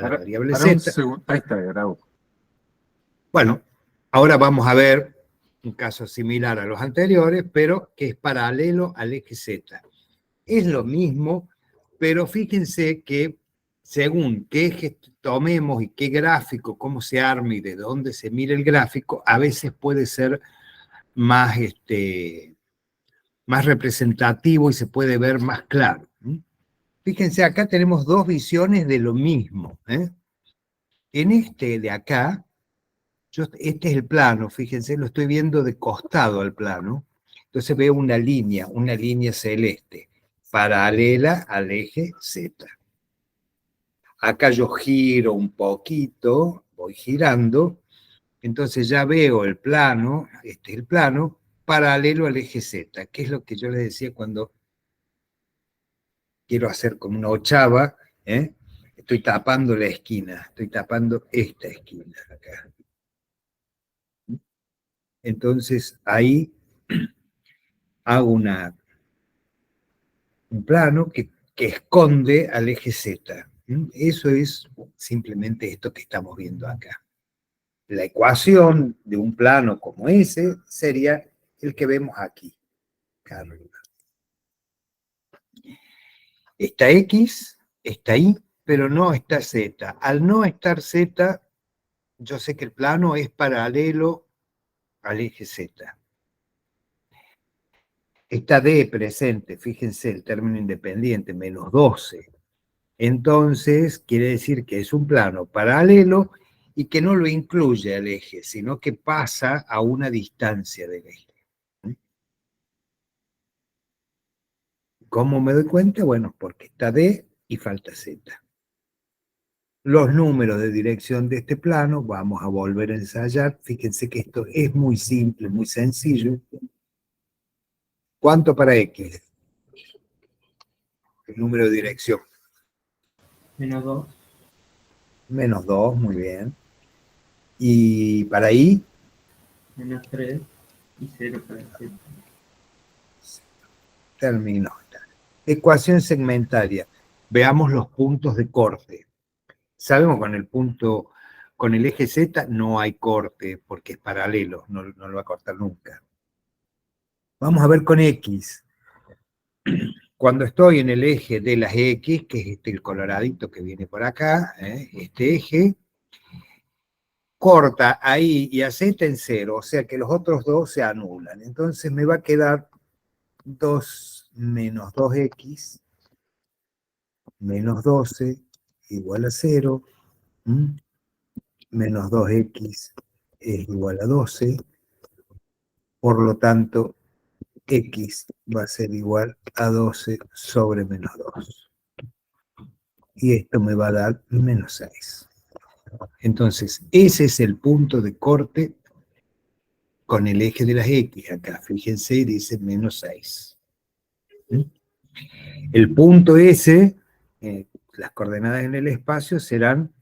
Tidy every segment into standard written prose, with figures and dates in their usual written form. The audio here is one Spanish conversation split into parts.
la variable Para un z. segundo. Ahí está, grabo. Bueno, ahora vamos a ver un caso similar a los anteriores, pero que es paralelo al eje z. Es lo mismo, pero fíjense que según qué eje tomemos y qué gráfico, cómo se arme y de dónde se mire el gráfico, a veces puede ser más, más representativo y se puede ver más claro. Fíjense, acá tenemos dos visiones de lo mismo. En este de acá, este es el plano, fíjense, lo estoy viendo de costado al plano. Entonces veo una línea celeste, paralela al eje Z. Acá yo giro un poquito, voy girando, entonces ya veo el plano, este es el plano, paralelo al eje Z, que es lo que yo les decía cuando quiero hacer como una ochava, estoy tapando la esquina, estoy tapando esta esquina acá. Entonces ahí hago un plano que esconde al eje Z. Eso es simplemente esto que estamos viendo acá. La ecuación de un plano como ese sería el que vemos aquí. Está X, está Y, pero no está Z. Al no estar Z, yo sé que el plano es paralelo al eje Z. Está D presente, fíjense el término independiente, menos 12. Entonces, quiere decir que es un plano paralelo y que no lo incluye al eje, sino que pasa a una distancia del eje. ¿Cómo me doy cuenta? Bueno, porque está D y falta Z. Los números de dirección de este plano, vamos a volver a ensayar. Fíjense que esto es muy simple, muy sencillo. ¿Cuánto para X? El número de dirección. Menos 2. Menos 2, muy bien. ¿Y para Y? Menos 3. Y 0 para Z. Terminó. Ecuación segmentaria. Veamos los puntos de corte. Sabemos con el punto, con el eje Z no hay corte porque es paralelo, no lo va a cortar nunca. Vamos a ver con X. Cuando estoy en el eje de las X, que es el coloradito que viene por acá, este eje, corta a Y y a Z en 0, o sea que los otros dos se anulan. Entonces me va a quedar 2 menos 2X menos 12 igual a 0. Menos 2X es igual a 12. Por lo tanto, X va a ser igual a 12 sobre menos 2. Y esto me va a dar menos 6. Entonces, ese es el punto de corte con el eje de las X. Acá, fíjense, dice menos 6. El punto S, las coordenadas en el espacio serán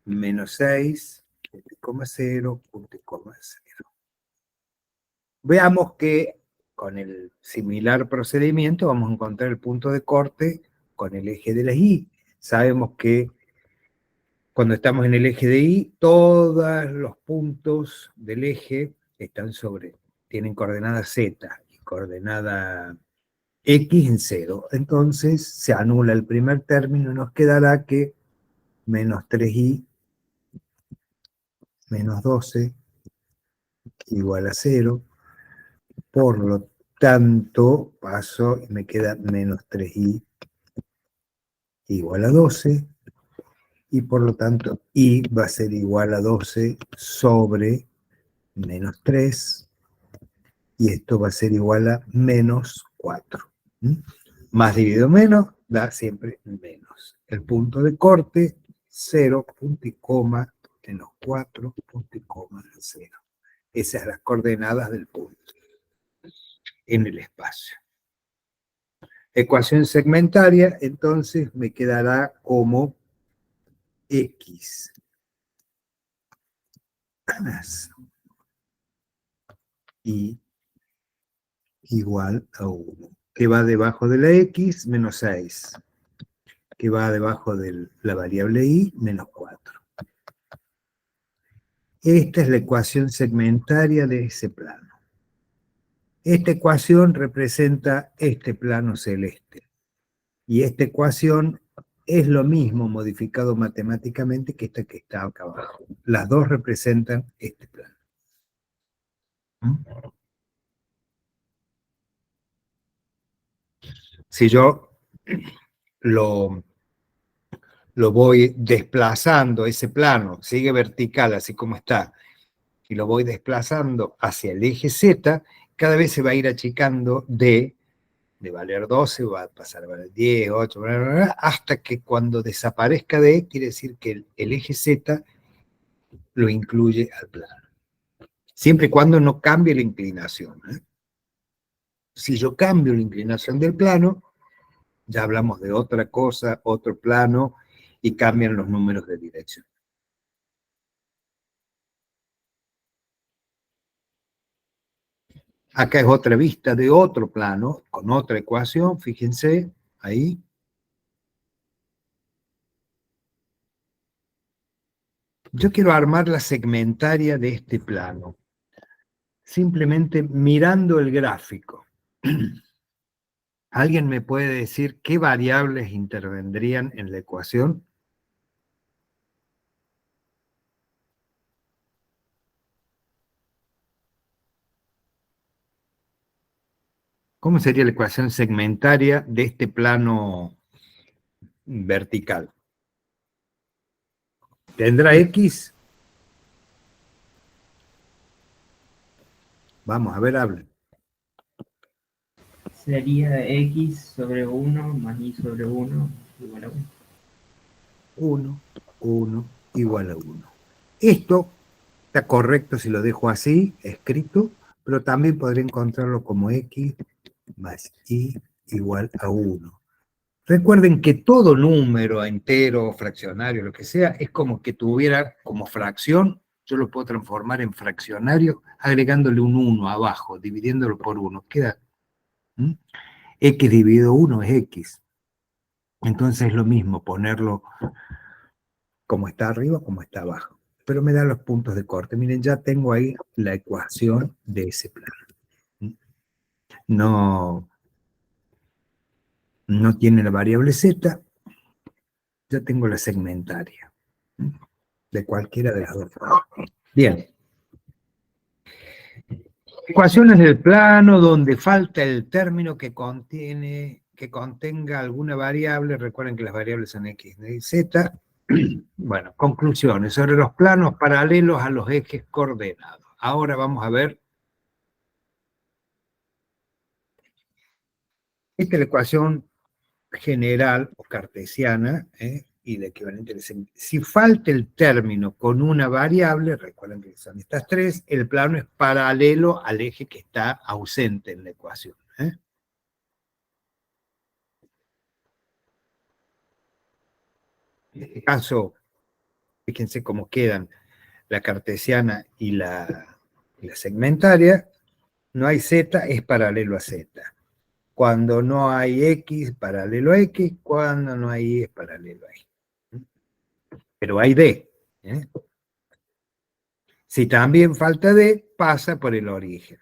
menos 6, punto y coma 0, punto y coma 0. Veamos que con el similar procedimiento vamos a encontrar el punto de corte con el eje de las Y. Sabemos que cuando estamos en el eje de Y, todos los puntos del eje tienen coordenada Z y coordenada X en 0. Entonces se anula el primer término y nos quedará que menos 3Y menos 12 igual a 0. Por lo tanto, paso y me queda menos 3Y igual a 12. Y por lo tanto, Y va a ser igual a 12 sobre menos 3. Y esto va a ser igual a menos 4. Más dividido menos da siempre menos. El punto de corte, 0, punto y coma, menos 4, punto y coma, 0. Esas son las coordenadas del punto en el espacio. Ecuación segmentaria, entonces me quedará como X más Y igual a 1. Que va debajo de la X, menos 6. que va debajo de la variable y, menos 4. Esta es la ecuación segmentaria de ese plano. Esta ecuación representa este plano celeste. Y esta ecuación es lo mismo modificado matemáticamente que esta que está acá abajo. Las dos representan este plano. Si yo lo voy desplazando, ese plano sigue vertical así como está, y lo voy desplazando hacia el eje Z, cada vez se va a ir achicando de valer 12, va a pasar a valer 10, 8, bla, bla, bla, hasta que cuando desaparezca de, quiere decir que el eje Z lo incluye al plano. Siempre y cuando no cambie la inclinación. Si yo cambio la inclinación del plano, ya hablamos de otra cosa, otro plano, y cambian los números de dirección. Acá es otra vista de otro plano, con otra ecuación, fíjense, ahí. Yo quiero armar la segmentaria de este plano, simplemente mirando el gráfico. ¿Alguien me puede decir qué variables intervendrían en la ecuación? ¿Cómo sería la ecuación segmentaria de este plano vertical? ¿Tendrá X? Vamos, a ver, hablen. Sería X sobre 1 más Y sobre 1 igual a 1. 1, 1, igual a 1. Esto está correcto si lo dejo así, escrito, pero también podría encontrarlo como X más Y igual a 1. Recuerden que todo número entero, fraccionario, lo que sea, es como que tuviera como fracción, yo lo puedo transformar en fraccionario agregándole un 1 abajo, dividiéndolo por 1. Queda X dividido 1 es X. Entonces es lo mismo ponerlo como está arriba, como está abajo. Pero me da los puntos de corte. Miren, ya tengo ahí la ecuación de ese plano. No tiene la variable Z, ya tengo la segmentaria. De cualquiera de las dos formas. Bien. Ecuaciones del plano donde falta el término que contenga alguna variable. Recuerden que las variables son X y Z. Bueno, conclusiones sobre los planos paralelos a los ejes coordenados. Ahora vamos a ver. Esta es la ecuación general o cartesiana, y la equivalente. Si falta el término con una variable, recuerden que son estas tres, el plano es paralelo al eje que está ausente en la ecuación. En este caso, fíjense cómo quedan la cartesiana y la segmentaria. No hay Z, es paralelo a Z. Cuando no hay X, paralelo a X. Cuando no hay Y, es paralelo a Y. Pero hay D. Si también falta D, pasa por el origen.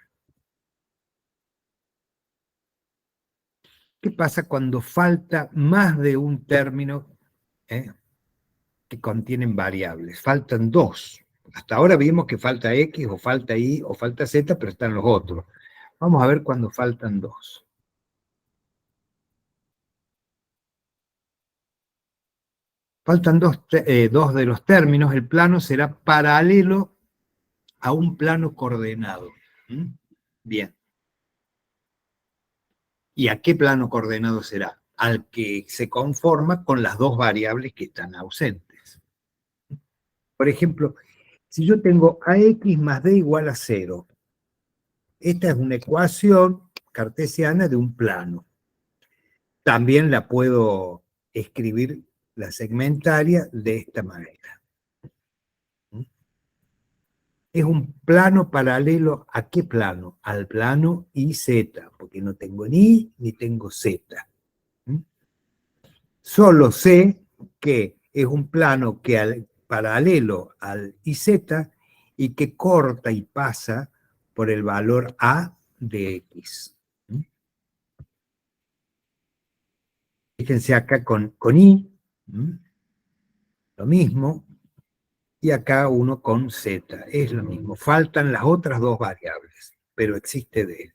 ¿Qué pasa cuando falta más de un término que contienen variables? Faltan dos. Hasta ahora vimos que falta X, o falta Y, o falta Z, pero están los otros. Vamos a ver cuando faltan dos. Faltan dos de los términos, el plano será paralelo a un plano coordenado. Bien. ¿Y a qué plano coordenado será? Al que se conforma con las dos variables que están ausentes. Por ejemplo, si yo tengo AX más D igual a 0, esta es una ecuación cartesiana de un plano. También la puedo escribir, la segmentaria, de esta manera. Es un plano paralelo ¿a qué plano? Al plano YZ, porque no tengo ni Y ni tengo Z. Solo sé que es un plano que paralelo al IZ y que corta y pasa por el valor A de X. Fíjense acá con I, lo mismo, y acá uno con Z, es lo mismo. Faltan las otras dos variables, pero existe D.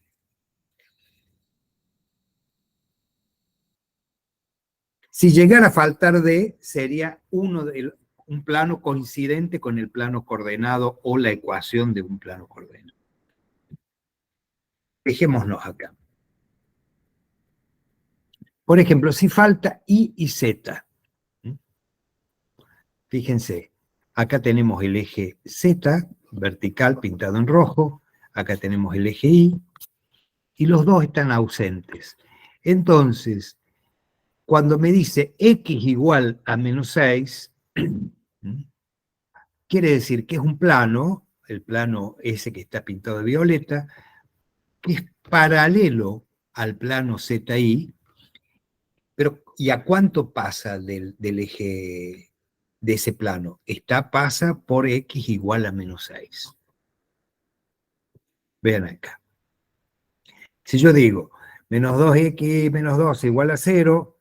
Si llegara a faltar D, sería un plano coincidente con el plano coordenado o la ecuación de un plano coordenado. Dejémonos acá. Por ejemplo, si falta I y Z, fíjense, acá tenemos el eje Z vertical pintado en rojo, acá tenemos el eje Y, y los dos están ausentes. Entonces, cuando me dice X igual a menos 6, quiere decir que es un plano, el plano ese que está pintado de violeta, que es paralelo al plano ZI, pero ¿y a cuánto pasa del eje de ese plano? Pasa por X igual a menos 6. Vean acá. Si yo digo menos 2X menos 2 igual a 0,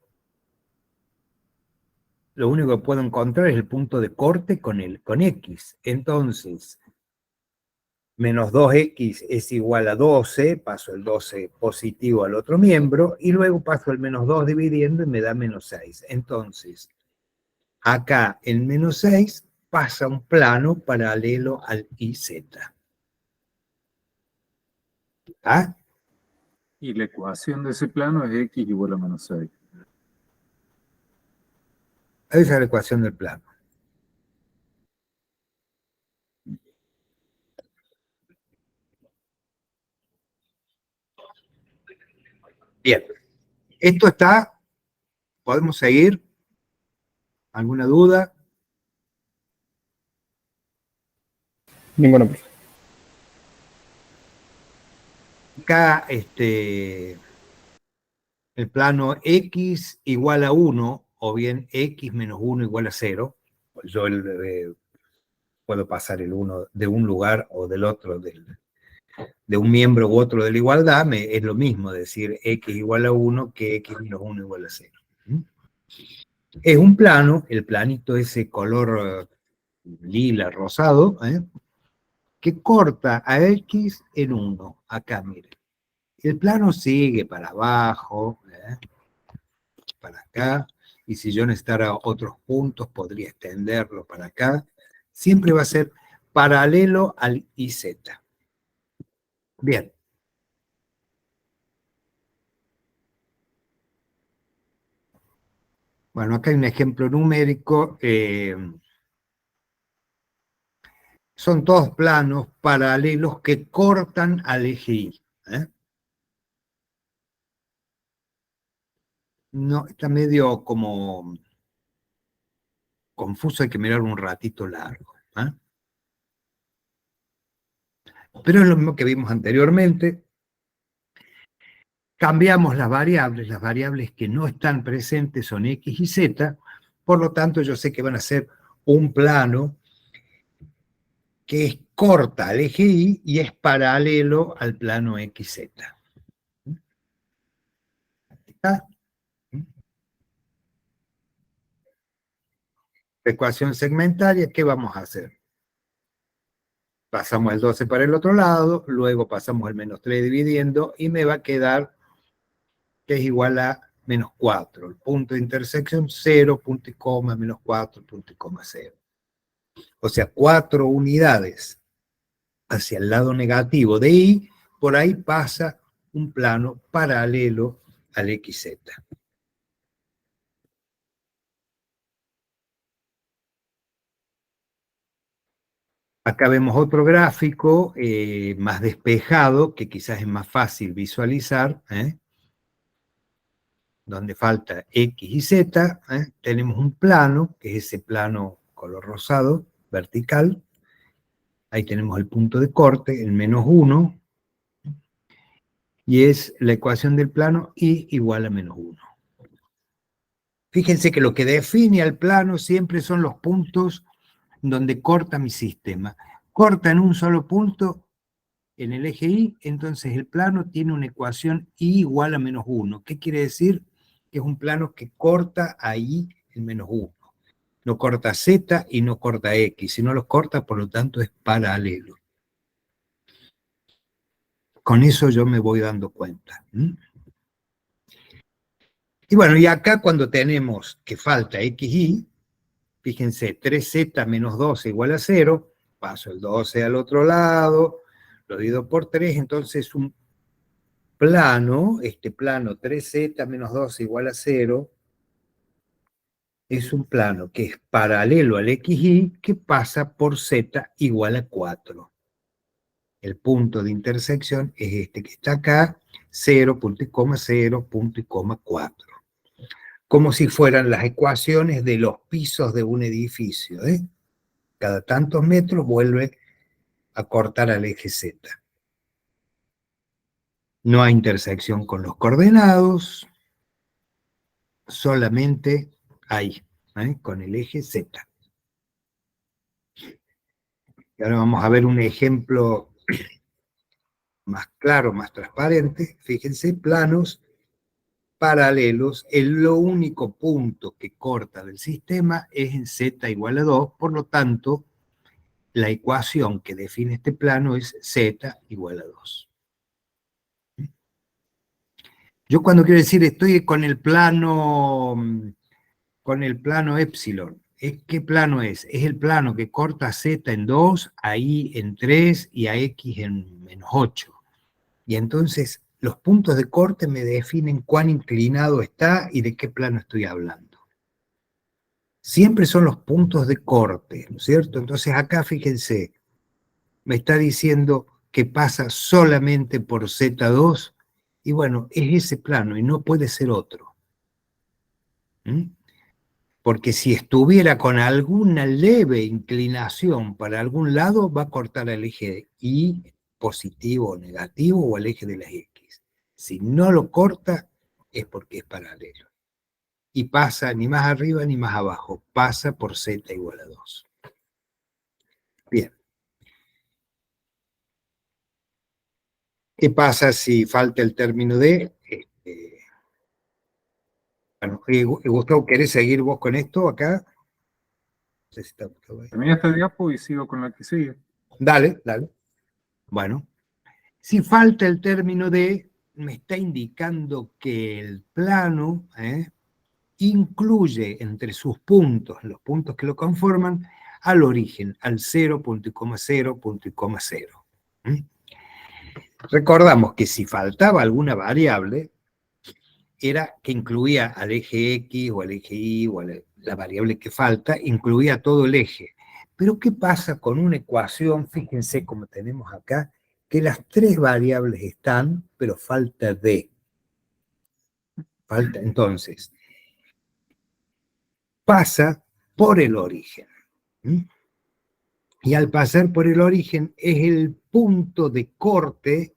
lo único que puedo encontrar es el punto de corte con X. Entonces, menos 2X es igual a 12, paso el 12 positivo al otro miembro, y luego paso el menos 2 dividiendo y me da menos 6. Entonces, acá el menos 6 pasa un plano paralelo al IZ. ¿Ah? Y la ecuación de ese plano es X igual a menos 6. Esa es la ecuación del plano. Bien. Esto está, ¿podemos seguir? ¿Alguna duda? Ninguna, profe. Acá, el plano X igual a 1, o bien X menos 1 igual a 0. Yo puedo pasar el 1 de un lugar o del otro, de un miembro u otro de la igualdad, es lo mismo decir X igual a 1 que X menos 1 igual a 0. Es un plano, el planito ese color lila, rosado, que corta a X en 1. Acá, miren. El plano sigue para abajo, para acá, y si yo necesitara otros puntos, podría extenderlo para acá. Siempre va a ser paralelo al IZ. Bien. Bueno, acá hay un ejemplo numérico. Son todos planos paralelos que cortan al eje Y. No, está medio como confuso, hay que mirar un ratito largo. Pero es lo mismo que vimos anteriormente. Cambiamos las variables que no están presentes son X y Z, por lo tanto yo sé que van a ser un plano que es corta al eje Y es paralelo al plano XZ. Ecuación segmentaria, ¿qué vamos a hacer? Pasamos el 12 para el otro lado, luego pasamos el menos 3 dividiendo y me va a quedar que es igual a menos 4. El punto de intersección 0, punto y coma, menos 4, punto y coma 0. O sea, 4 unidades hacia el lado negativo de Y, por ahí pasa un plano paralelo al XZ. Acá vemos otro gráfico más despejado, que quizás es más fácil visualizar, donde falta X y Z. Tenemos un plano, que es ese plano color rosado, vertical. Ahí tenemos el punto de corte, el menos 1, y es la ecuación del plano Y igual a menos 1. Fíjense que lo que define al plano siempre son los puntos donde corta mi sistema. Corta en un solo punto en el eje Y, entonces el plano tiene una ecuación Y igual a -1. ¿Qué quiere decir? Que es un plano que corta a Y en -1. No corta Z y no corta X. Si no los corta, por lo tanto, es paralelo. Con eso yo me voy dando cuenta. Y bueno, y acá cuando tenemos que falta XY, fíjense, 3Z menos 12 igual a 0, paso el 12 al otro lado, lo divido por 3, entonces un plano, este plano 3Z menos 12 igual a 0, es un plano que es paralelo al XY que pasa por Z igual a 4. El punto de intersección es este que está acá, 0, punto y coma, 0, punto y coma, 4. Como si fueran las ecuaciones de los pisos de un edificio. Cada tantos metros vuelve a cortar al eje Z. No hay intersección con los coordenados, solamente ahí, con el eje Z. Y ahora vamos a ver un ejemplo más claro, más transparente. Fíjense, planos paralelos, lo único punto que corta del sistema es en Z igual a 2, por lo tanto, la ecuación que define este plano es Z igual a 2. Yo cuando quiero decir estoy con el plano epsilon, ¿qué plano es? Es el plano que corta a Z en 2, a Y en 3 y a X en -8. Y entonces los puntos de corte me definen cuán inclinado está y de qué plano estoy hablando. Siempre son los puntos de corte, ¿no es cierto? Entonces acá fíjense, me está diciendo que pasa solamente por Z2, y bueno, es ese plano y no puede ser otro. Porque si estuviera con alguna leve inclinación para algún lado, va a cortar el eje Y positivo o negativo o el eje de las X. Si no lo corta, es porque es paralelo. Y pasa ni más arriba ni más abajo, pasa por Z igual a 2. Bien. ¿Qué pasa si falta el término D? Bueno, Gustavo, ¿querés seguir vos con esto acá? No sé si está Gustavo ahí. Termina esta diapo y sigo con la que sigue. Dale, dale. Bueno, si falta el término D, me está indicando que el plano incluye entre sus puntos, los puntos que lo conforman, al origen, al 0, punto y coma 0, punto y coma 0. Recordamos que si faltaba alguna variable, era que incluía al eje X o al eje Y o a la variable que falta, incluía todo el eje. Pero ¿qué pasa con una ecuación? Fíjense como tenemos acá, que las tres variables están, pero falta D. Falta, entonces, pasa por el origen. Y al pasar por el origen es el punto de corte.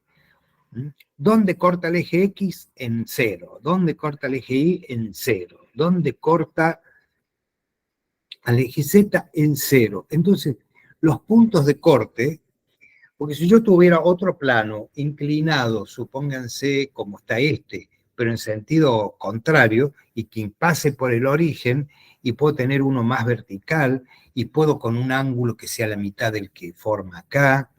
¿Dónde corta el eje X? En 0. ¿Dónde corta el eje Y? En 0. ¿Dónde corta al eje Z? En 0. Entonces, los puntos de corte, porque si yo tuviera otro plano inclinado, supónganse como está este, pero en sentido contrario, y que pase por el origen, y puedo tener uno más vertical, y puedo con un ángulo que sea la mitad del que forma acá,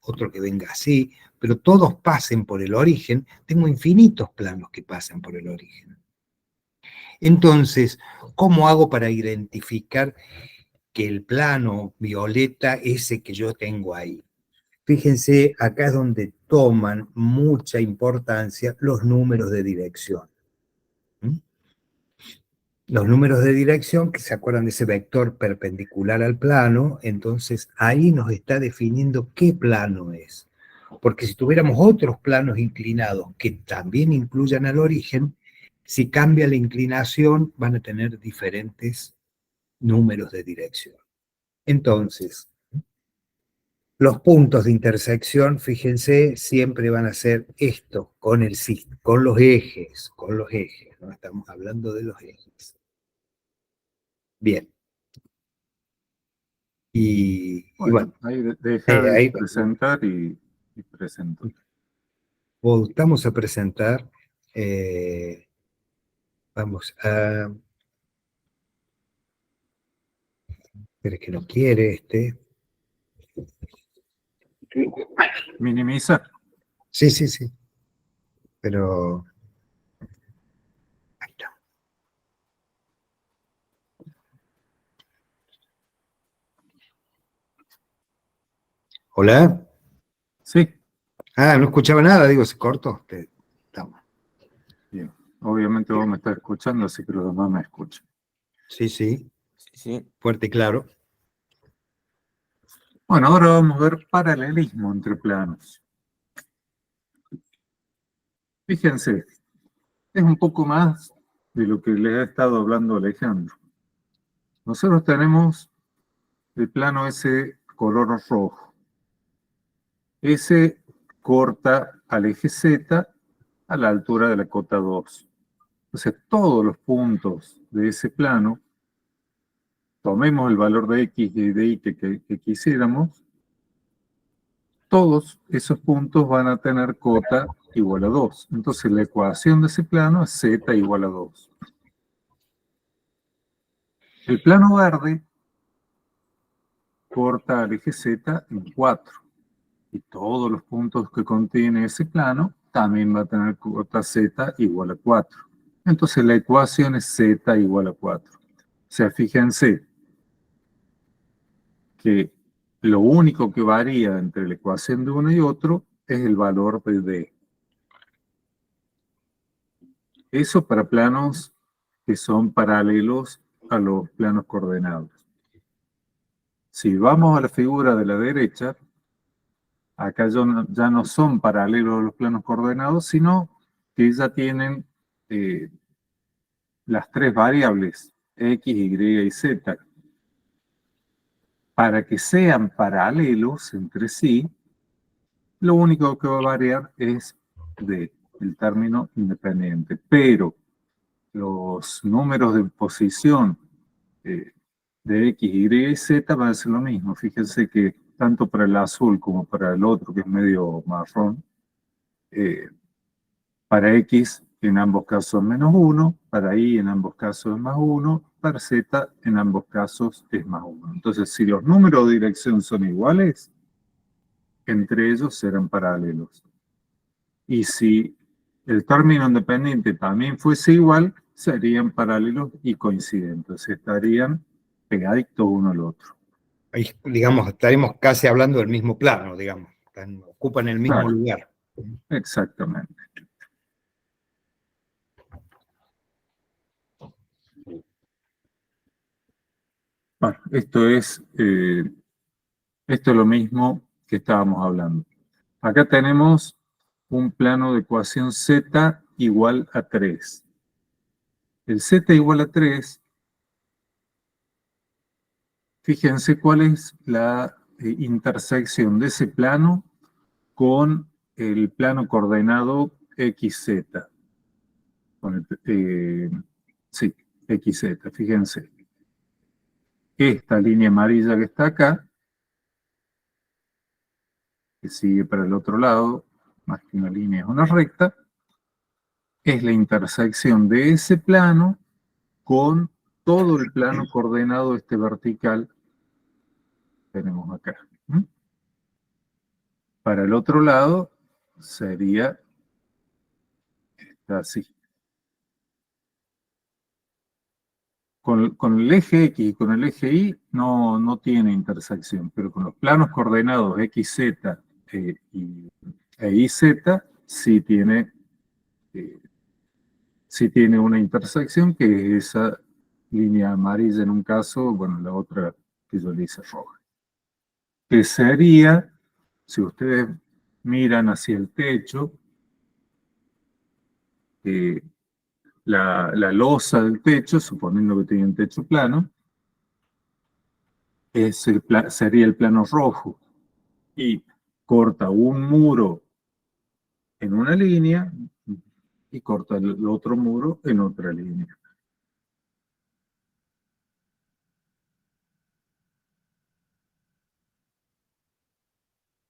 otro que venga así, pero todos pasen por el origen, tengo infinitos planos que pasan por el origen. Entonces, ¿cómo hago para identificar que el plano violeta, ese que yo tengo ahí? Fíjense, acá es donde toman mucha importancia los números de dirección. Los números de dirección, que se acuerdan de ese vector perpendicular al plano, entonces ahí nos está definiendo qué plano es. Porque si tuviéramos otros planos inclinados que también incluyan al origen, si cambia la inclinación van a tener diferentes números de dirección. Entonces, Los puntos de intersección, fíjense, siempre van a ser estos, con los ejes, ¿no? Estamos hablando de los ejes. Bien. Y bueno, Ahí deja de ahí presentar y presento. voltamos a presentar, vamos a... Pero es que no quiere este. Minimiza. Sí, sí, sí. Pero... Ahí está. ¿Hola? Sí. Ah, no escuchaba nada, digo, se cortó. Estamos. Bien. Obviamente vos me estás escuchando, así que los demás me escuchan. Sí, sí, Sí. fuerte y claro. Bueno, ahora vamos a ver paralelismo entre planos. Fíjense, es un poco más de lo que les ha estado hablando Alejandro. Nosotros tenemos el plano ese color rojo. Ese corta al eje Z a la altura de la cota 2. Entonces, todos los puntos de ese plano, tomemos el valor de X y de Y que quisiéramos, todos esos puntos van a tener cota igual a 2. Entonces, la ecuación de ese plano es Z igual a 2. El plano verde corta al eje Z en 4. Y todos los puntos que contiene ese plano también va a tener cota Z igual a 4. Entonces la ecuación es Z igual a 4. O sea, fíjense que lo único que varía entre la ecuación de uno y otro es el valor de D. Eso para planos que son paralelos a los planos coordenados. Si vamos a la figura de la derecha, acá ya no son paralelos a los planos coordenados, sino que ya tienen las tres variables, X, Y y Z. Para que sean paralelos entre sí, lo único que va a variar es el término independiente. Pero los números de posición de X, Y y Z van a ser lo mismo. Fíjense que tanto para el azul como para el otro, que es medio marrón, para X en ambos casos es menos 1, para Y en ambos casos es más 1, para Z en ambos casos es más 1. Entonces, si los números de dirección son iguales, entre ellos serán paralelos. Y si el término independiente también fuese igual, serían paralelos y coincidentes, estarían pegaditos uno al otro. Ahí, digamos, estaremos casi hablando del mismo plano, digamos. Ocupan el mismo Claro. lugar. Exactamente. Bueno, esto es lo mismo que estábamos hablando. Acá tenemos un plano de ecuación Z igual a 3. El Z igual a 3, fíjense cuál es la intersección de ese plano con el plano coordenado XZ. Sí, XZ, fíjense. Esta línea amarilla que está acá, que sigue para el otro lado, más que una línea es una recta, es la intersección de ese plano con todo el plano coordenado vertical que tenemos acá. Para el otro lado sería así. Con el eje X y con el eje Y no tiene intersección, pero con los planos coordenados XZ e YZ sí tiene una intersección, que es esa línea amarilla en un caso, bueno, la otra que yo le hice roja. Que sería, si ustedes miran hacia el techo, la losa del techo, suponiendo que tiene un techo plano, sería el plano rojo. y corta un muro en una línea y corta el otro muro en otra línea.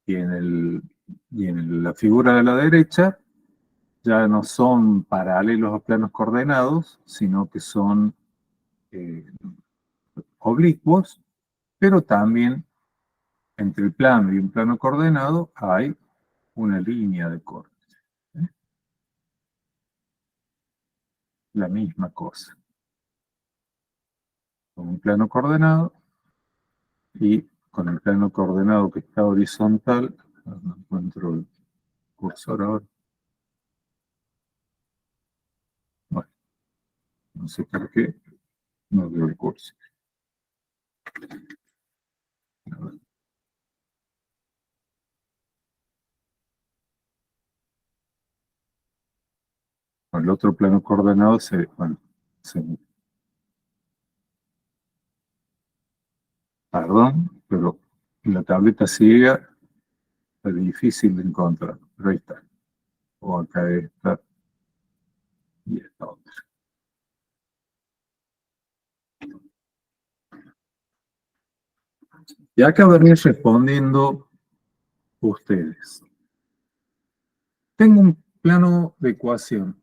Y la figura de la derecha ya no son paralelos a planos coordenados, sino que son oblicuos, pero también entre el plano y un plano coordenado hay una línea de corte. ¿Eh? La misma cosa. Con un plano coordenado y con el plano coordenado que está horizontal, no encuentro el cursor ahora. Bueno, no sé por qué no veo el cursor. A ver. El otro plano coordenado perdón, pero en la tableta ciega es difícil de encontrar, pero ahí está. O acá está y esta otra. Y acá van a ir respondiendo ustedes. Tengo un plano de ecuación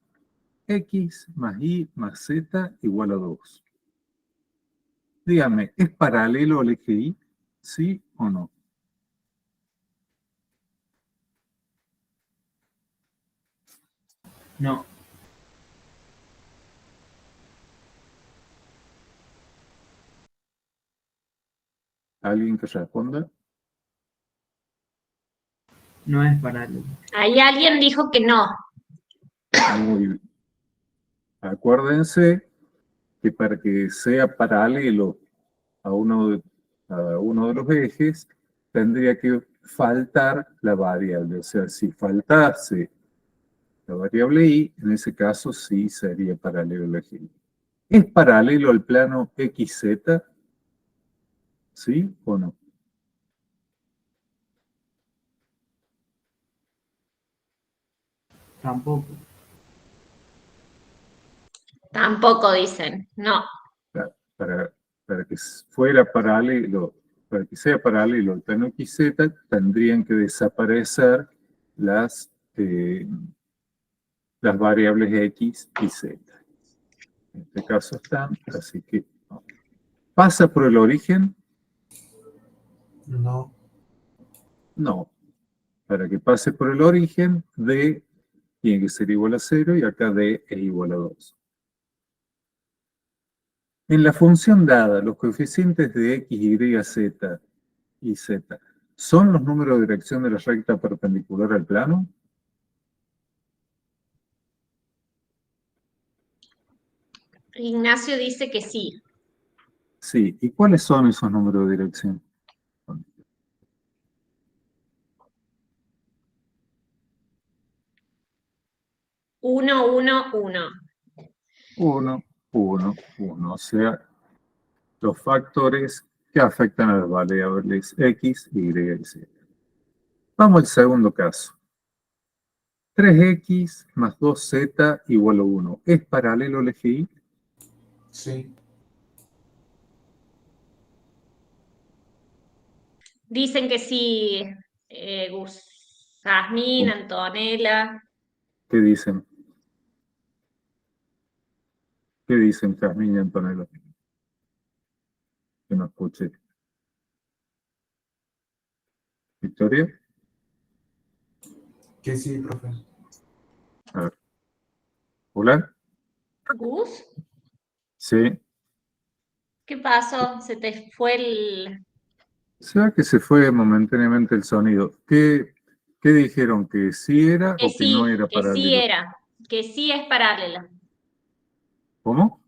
x más y más z igual a 2. Díganme, ¿es paralelo al eje y? ¿Sí o no? No, ¿Alguien que responda? no es paralelo. Ahí alguien dijo que no. Muy bien. Acuérdense que para que sea paralelo a uno de los ejes, tendría que faltar la variable. O sea, si faltase la variable y, en ese caso sí sería paralelo al eje y. ¿Es paralelo al plano XZ? ¿Sí o no? Tampoco. Tampoco dicen, no. Para, para que fuera paralelo, para que sea paralelo al plano XZ, tendrían que desaparecer las variables X y Z. En este caso están, así que no. ¿Pasa por el origen? No. No. Para que pase por el origen, D tiene que ser igual a 0 y acá D es igual a 2. En la función dada, los coeficientes de X, Y, Z y Z, ¿son los números de dirección de la recta perpendicular al plano? Ignacio dice que sí. Sí. ¿Y cuáles son esos números de dirección? 1, 1, 1. 1, 1, 1. O sea, los factores que afectan a las variables X, Y y Z. Vamos al segundo caso. 3x más 2z igual a 1. ¿Es paralelo al eje Y? Sí. Dicen que sí. Jazmín, Antonella. ¿Qué dicen? ¿Qué dicen Jazmín y Antonella? Que no escuché. ¿Victoria? Que sí, profe. A ver. ¿Hola? Gus, Sí. ¿qué pasó? Se te fue el... Se ve que se fue momentáneamente el sonido. ¿Qué dijeron? ¿Que sí era o que no era Que sí paralelo? era. Que sí es paralela. ¿Cómo?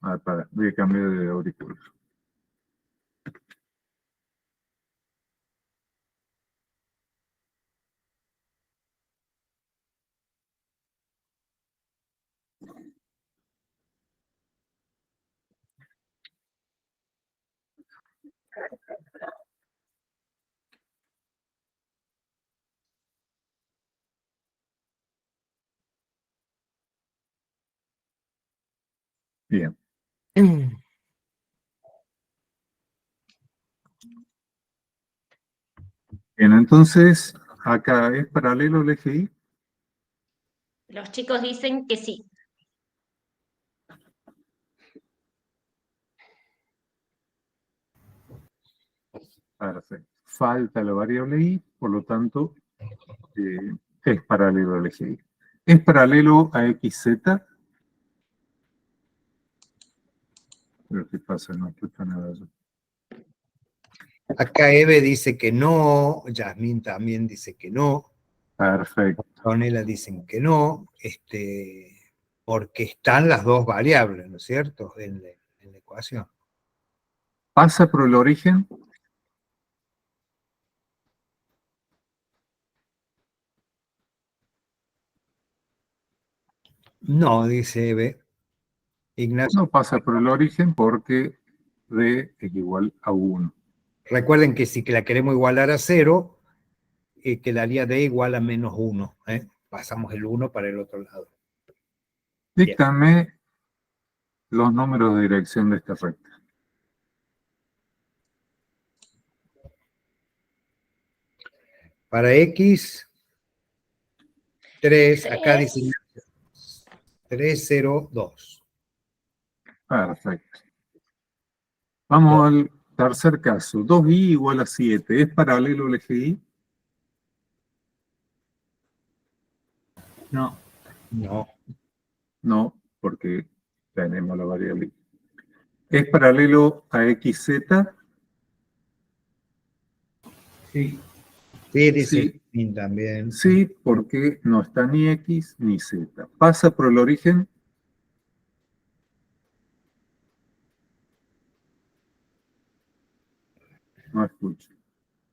Ah, voy a cambiar de auricular. Bien. Bien, entonces, acá es paralelo el eje Y. Los chicos dicen que sí. Perfecto. Falta la variable Y, por lo tanto, es paralelo al eje Y. ¿Es paralelo a XZ? Pero ¿qué pasa? No escucho nada yo. Acá Eve dice que no, Yasmín también dice que no, Perfecto. Tonela dicen que no, porque están las dos variables, ¿no es cierto?, en la ecuación. ¿Pasa por el origen? No, dice Eve. Ignacio, No pasa por el origen porque D es igual a 1. recuerden que si la queremos igualar a 0, quedaría D igual a menos 1. Pasamos el 1 para el otro lado. Díctame los números de dirección de esta recta. Para X, 3, acá dice 302. Perfecto. Vamos al tercer caso. 2i igual a 7. ¿Es paralelo al eje Y? No, No, No, porque tenemos la variable Y. ¿Es paralelo a XZ? sí, sí, dice Sí. Yasmín también. Sí, porque no está ni X ni Z. ¿Pasa por el origen? No escucho.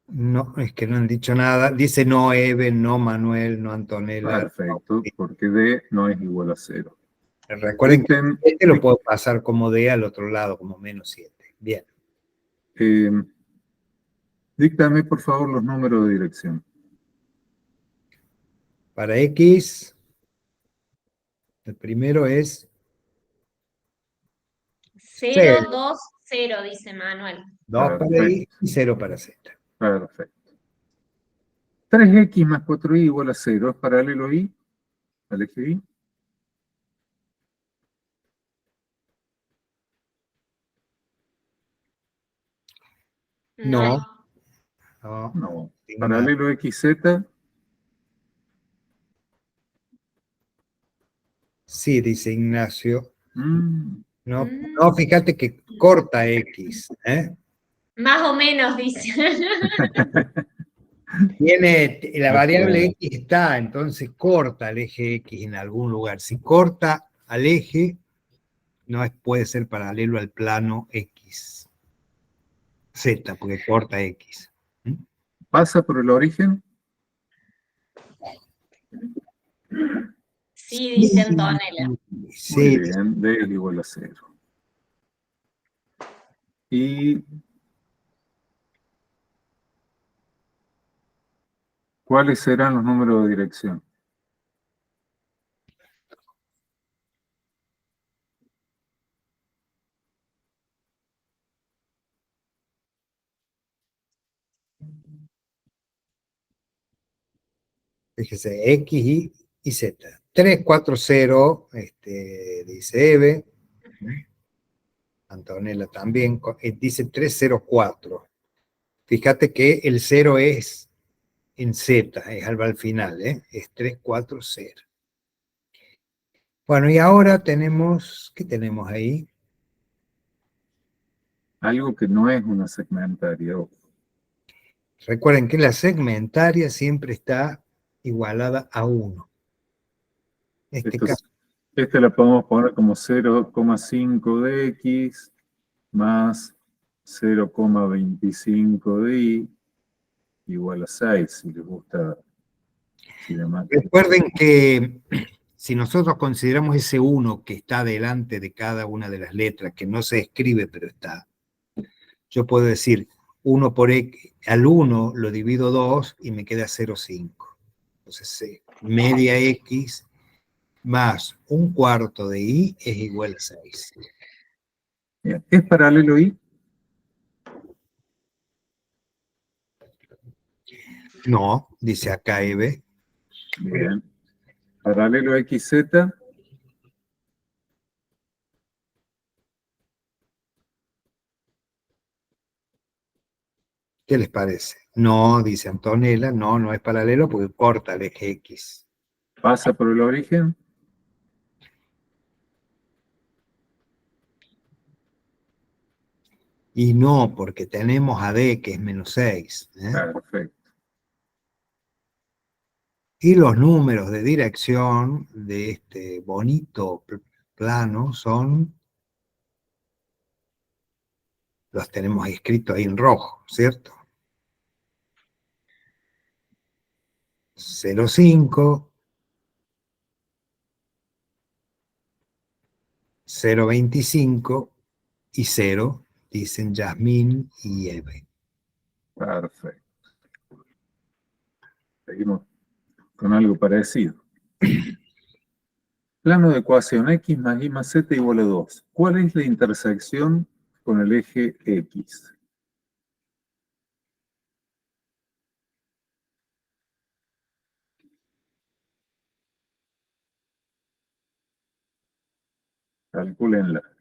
No, es que no han dicho nada. Dice no Eve, no Manuel, no Antonella. Perfecto, porque D no es igual a 0. Recuerden que Dicten, este lo puedo pasar como D al otro lado, como menos 7. Bien. díctame, por favor, los números de dirección. Para X, el primero es 0. 020, dice Manuel. 2 para Y y 0 para Z. Perfecto. 3x más 4y igual a 0. ¿Es paralelo a Y? ¿Al eje Y? No, No. no, No. digo nada. ¿Paralelo a XZ? Sí, dice Ignacio. Mm, No, Mm. no, fíjate que corta X. Más o menos, dice. Tiene la no variable puedo. X está, entonces corta el eje X en algún lugar. Si corta al eje, puede ser paralelo al plano X. Z, porque corta X. ¿Pasa por el origen? Sí, dice Antonella. Muy Sí, bien, D es igual a 0. ¿Y cuáles serán los números de dirección? fíjese, X, y Z. 340, dice Eve. Antonella también, dice 304. Fíjate que el 0 es en Z, es al final, es 340. Bueno, y ahora tenemos, ¿qué tenemos ahí? Algo que no es una segmentaria. Ojo. Recuerden que la segmentaria siempre está igualada a 1. Este la podemos poner como 0,5 de X más 0,25 de Y igual a 6, si les gusta. Recuerden que si nosotros consideramos ese 1 que está delante de cada una de las letras, que no se escribe pero está, yo puedo decir 1 por X, al 1 lo divido 2 y me queda 0,5. Entonces, media X más un cuarto de y es igual a 6. Bien. ¿Es paralelo y? No, dice acá EB. Bien. Paralelo a XZ. ¿Qué les parece? No, dice Antonella, no, no es paralelo porque corta el eje X. Pasa por el origen. Y no, porque tenemos a D que es menos 6. Perfecto. Y los números de dirección de este bonito plano son, los tenemos escritos ahí en rojo, ¿cierto? 0,5, 0,25 y 0, dicen Yasmín y Eve. Perfecto. Seguimos con algo parecido. Plano de ecuación x más y más z igual a 2. ¿Cuál es la intersección con el eje x? Calcúlenla.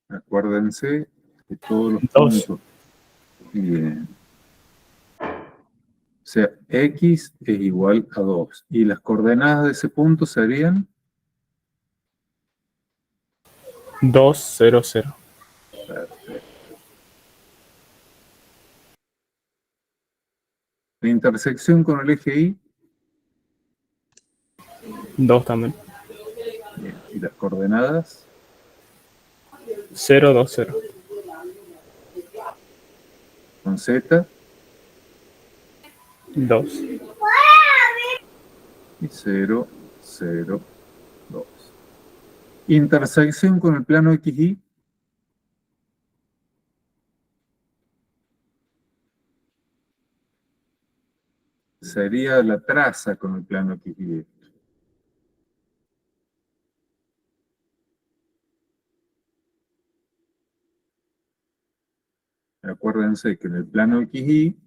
Acuérdense que todos los 2. puntos. Bien. O sea, x es igual a 2. Y las coordenadas de ese punto serían 2, 0, 0. perfecto. La intersección con el eje y. 2 también. Bien. Y las coordenadas 0, 2, 0. con z 2. y 0, 0, 2. Intersección con el plano XY sería la traza con el plano XY. Acuérdense que en el plano XY,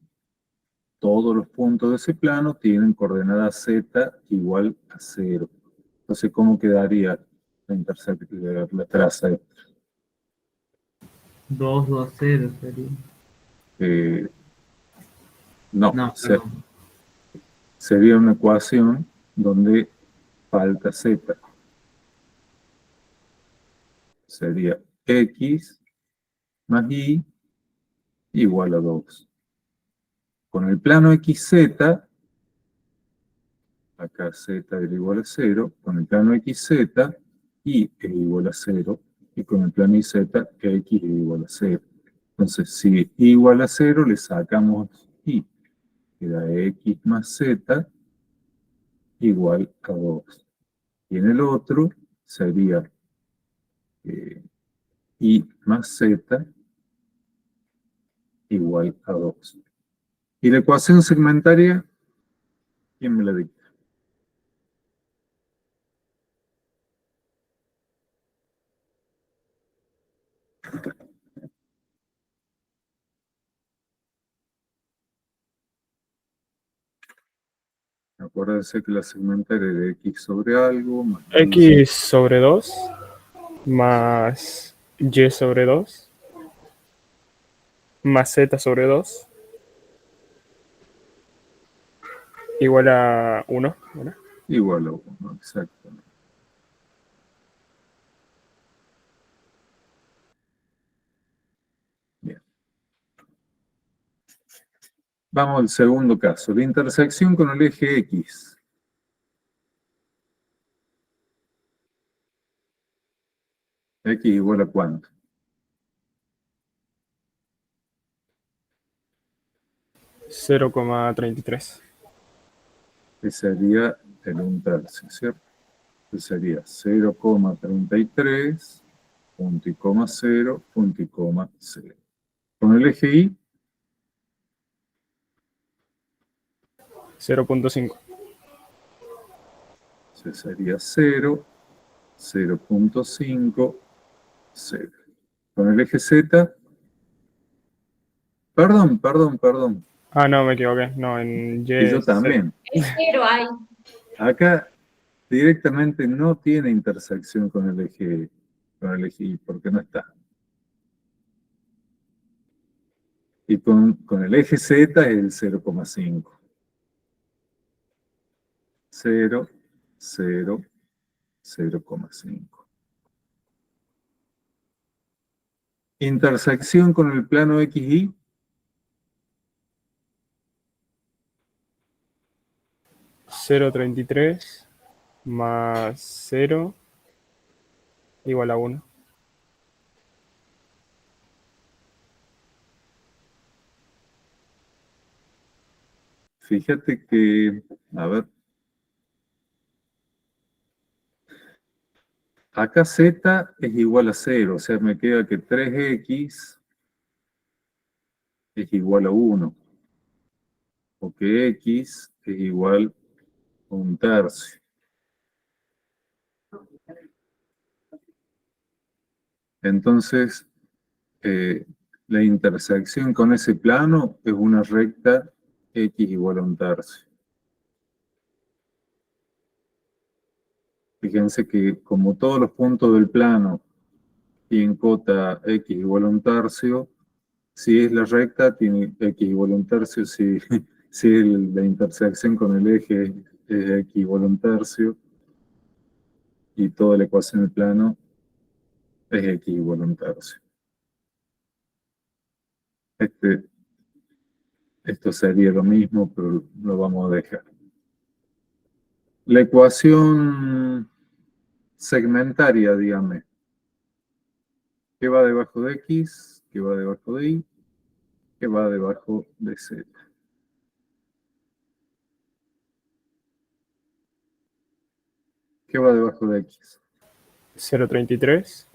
todos los puntos de ese plano tienen coordenada z igual a 0. Entonces, ¿cómo quedaría la traza? 2, 2, 0 sería. No, No, perdón. sería una ecuación donde falta z. Sería x más y igual a 2. Con el plano XZ, acá z era igual a 0, con el plano XZ, y es igual a 0, y con el plano YZ, x es igual a 0. Entonces, si y igual a 0, le sacamos y, queda x más z igual a 2. Y en el otro sería y más z igual a 2. Y la ecuación segmentaria, ¿quién me la dicta? Acuérdense que la segmentaria es de x sobre algo, más y X sobre 2 más Y sobre 2 más Z sobre 2 igual a 1. ¿Verdad? igual a 1, exactamente. Bien. Vamos al segundo caso, la intersección con el eje X. ¿X igual a cuánto? 0,33. que sería el 1/3, ¿cierto? Que sería 0,33, punto y coma 0, punto y coma 0. Con el eje Y, 0.5. sería 0, 0.5, 0. Con el eje Z, perdón. Ah, no, me equivoqué. No, en Y Y yo es 0. también. Es cero ahí. Acá directamente no tiene intersección con el eje Y, porque no está. Y con el eje Z es el 0,5. 0, 0, 0,5. Intersección con el plano XY, 0.33 más 0 igual a 1. fíjate que, a ver, acá Z es igual a 0, o sea, me queda que 3X es igual a 1, o que X es igual a 1/3. Entonces, la intersección con ese plano es una recta X igual a 1/3. Fíjense que como todos los puntos del plano tienen cota X igual a 1/3, si es la recta tiene X igual a 1/3, si la intersección con el eje es X igual a 1/3, y toda la ecuación del plano es X igual a 1/3. Esto sería lo mismo, pero lo vamos a dejar. La ecuación segmentaria, dígame. ¿Qué va debajo de X? ¿Qué va debajo de Y? ¿Qué va debajo de Z? ¿Qué va debajo de X? 0.33,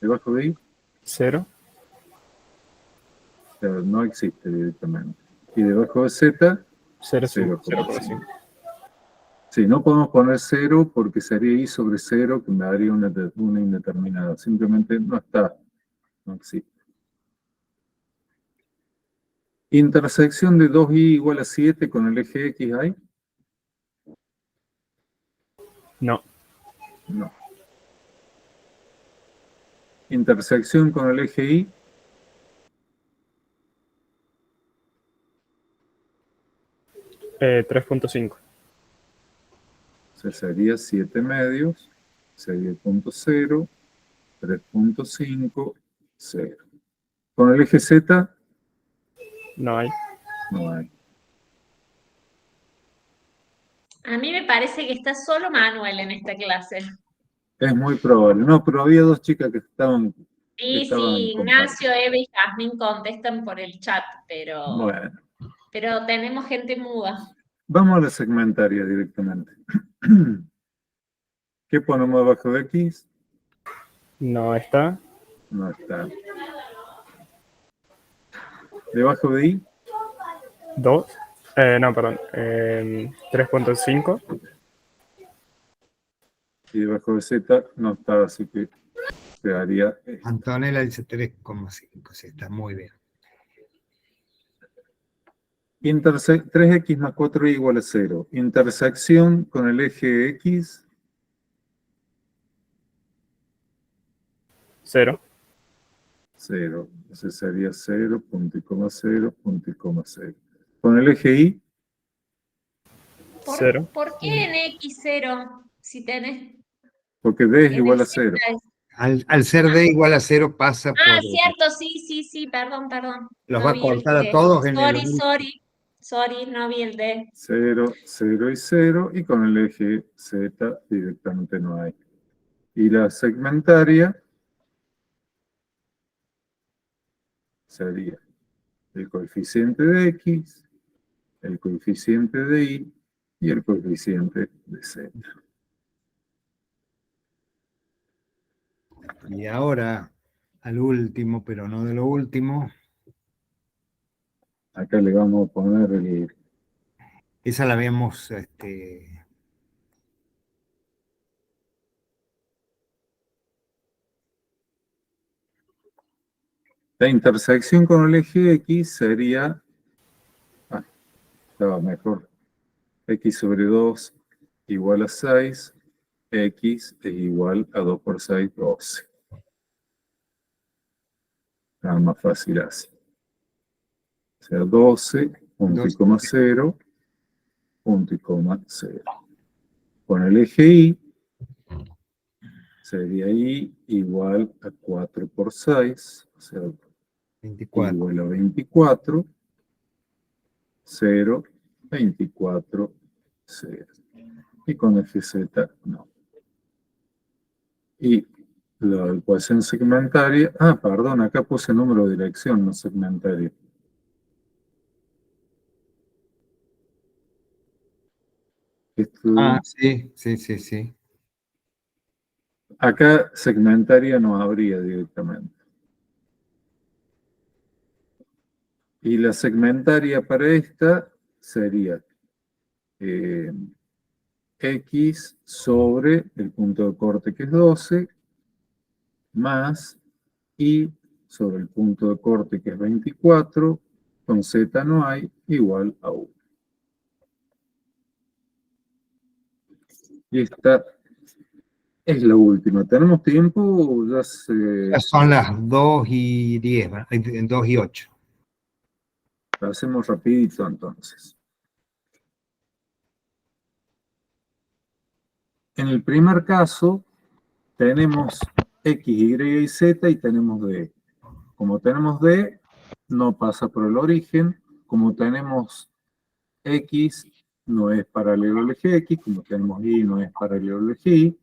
¿Debajo de Y? 0, O sea, no existe directamente. Y debajo de Z, 0.5. 0,5. Sí, no podemos poner 0 porque sería Y sobre 0, que me daría una indeterminada. Simplemente no está, no existe. Intersección de 2Y igual a 7 con el eje X hay. No. No. Intersección con el eje Y. 3.5. O sea, sería 7 medios, sería el punto 0, 3.5, 0. Con el eje Z, No hay. no hay. A mí me parece que está solo Manuel en esta clase. Es muy probable. No, pero había dos chicas que estaban Sí, compartiendo. Ignacio, Eva y Jazmín contestan por el chat, Bueno, pero tenemos gente muda. vamos a la segmentaria directamente. ¿Qué ponemos debajo de X? No está. No está. Debajo de Y, 2. No, perdón. 3.5. y debajo de Z no está, así que quedaría. Antonella dice 3,5, sí, está muy bien. 3X más 4Y igual a 0. Intersección con el eje X, 0. 0. Entonces sería 0, punto y coma 0, punto y coma 0. Con el eje Y, 0. ¿Por qué en X0 si tenés porque D es en igual el a Z 0. Al ser D igual a 0 pasa por... cierto, sí, perdón. Los No va a vi el cortar a D. todos en el... Sorry, no vi el D. 0, 0 y 0, y con el eje Z directamente no hay. Y la segmentaria sería el coeficiente de X el coeficiente de I y el coeficiente de Z. Y ahora, al último, pero no de lo último, Acá le vamos a poner el... esa la habíamos, La intersección con el eje X sería... estaba mejor. X sobre 2 igual a 6. X es igual a 2 por 6, 12. Nada más fácil así. O sea, 12, punto y coma 0, punto y coma 0. Con el eje Y, sería Y igual a 4 por 6, o sea, 24. igual a 24, 0, 24, 0. Y con FZ, no. Y la ecuación segmentaria, perdón, acá puse número de dirección, no segmentaria. Esto, Sí, sí, sí, sí. acá segmentaria no habría directamente. Y la segmentaria para esta sería X sobre el punto de corte que es 12, más Y sobre el punto de corte que es 24, con Z no hay, igual a 1. Y esta es la última. ¿Tenemos tiempo? Ya Ya son las 2:10, ¿verdad? 2:08. lo hacemos rapidito entonces. En el primer caso, tenemos X, Y y Z y tenemos D. Como tenemos D, no pasa por el origen. Como tenemos X, no es paralelo al eje X. Como tenemos Y, no es paralelo al eje Y.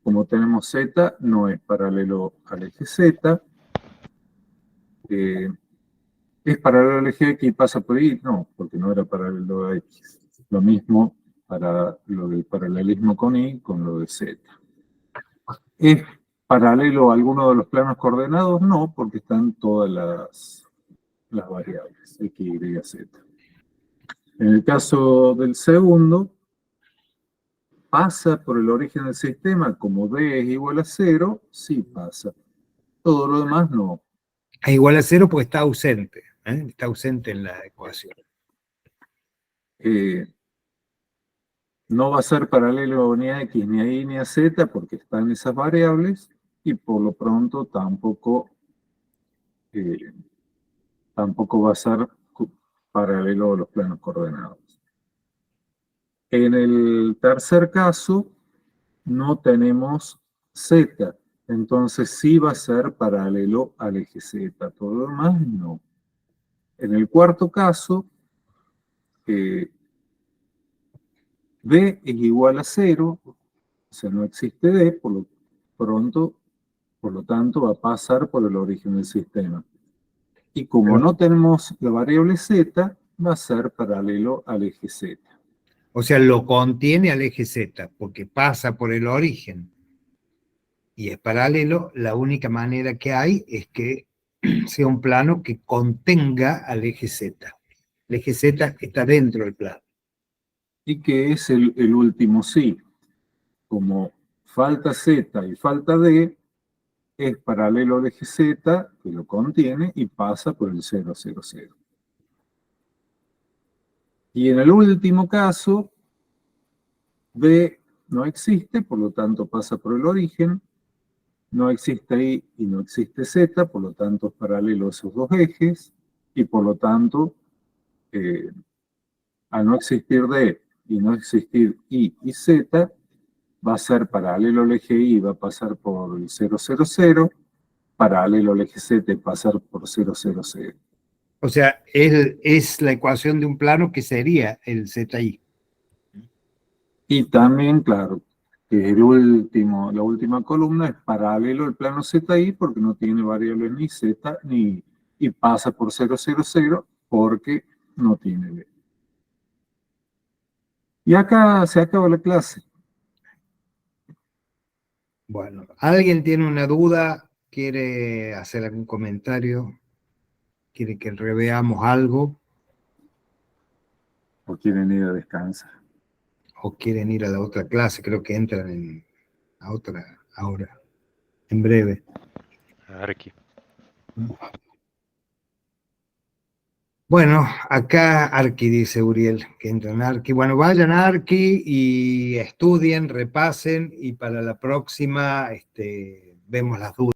Como tenemos Z, no es paralelo al eje Z. ¿Es paralelo al eje X y pasa por Y? No, porque no era paralelo a X. Lo mismo para lo del paralelismo con Y, con lo de Z. ¿Es paralelo a alguno de los planos coordenados? No, porque están todas las variables, X, Y, Z. En el caso del segundo, ¿pasa por el origen del sistema como D es igual a 0? Sí pasa. Todo lo demás no. Es igual a 0 porque está ausente. Está ausente en la ecuación. No va a ser paralelo ni a X, ni a Y, ni a Z, porque están esas variables, y por lo pronto tampoco va a ser paralelo a los planos coordenados. En el tercer caso, no tenemos Z, entonces sí va a ser paralelo al eje Z, todo lo demás no. En el cuarto caso, D es igual a 0, o sea, no existe D, por lo tanto va a pasar por el origen del sistema. Y como no tenemos la variable Z, va a ser paralelo al eje Z. O sea, lo contiene al eje Z, porque pasa por el origen y es paralelo. La única manera que hay es que sea un plano que contenga al eje Z. El eje Z está dentro del plano. Y que es el último sí. Como falta Z y falta D, es paralelo al eje Z, que lo contiene, y pasa por el 0, 0, 0. Y en el último caso, D no existe, por lo tanto pasa por el origen. No existe Y y no existe Z, por lo tanto es paralelo a esos dos ejes. Y por lo tanto, al no existir D y no existir Y y Z, va a ser paralelo al eje Y, va a pasar por el 0, 0, 0. Paralelo al eje Z y pasar por 0, 0, 0. O sea, es la ecuación de un plano que sería el ZI. Y también, claro, que la última columna es paralelo al plano ZI porque no tiene variables ni Z ni y pasa por 0, 0, 0 porque no tiene B. Y acá se acaba la clase. Bueno, ¿alguien tiene una duda? ¿Quiere hacer algún comentario? ¿Quiere que reveamos algo? ¿O quieren ir a descansar? ¿O quieren ir a la otra clase? Creo que entran a otra ahora, en breve. Arqui. Bueno, acá Arqui, dice Uriel, que entran Arqui. Bueno, vayan a Arqui y estudien, repasen, y para la próxima vemos las dudas.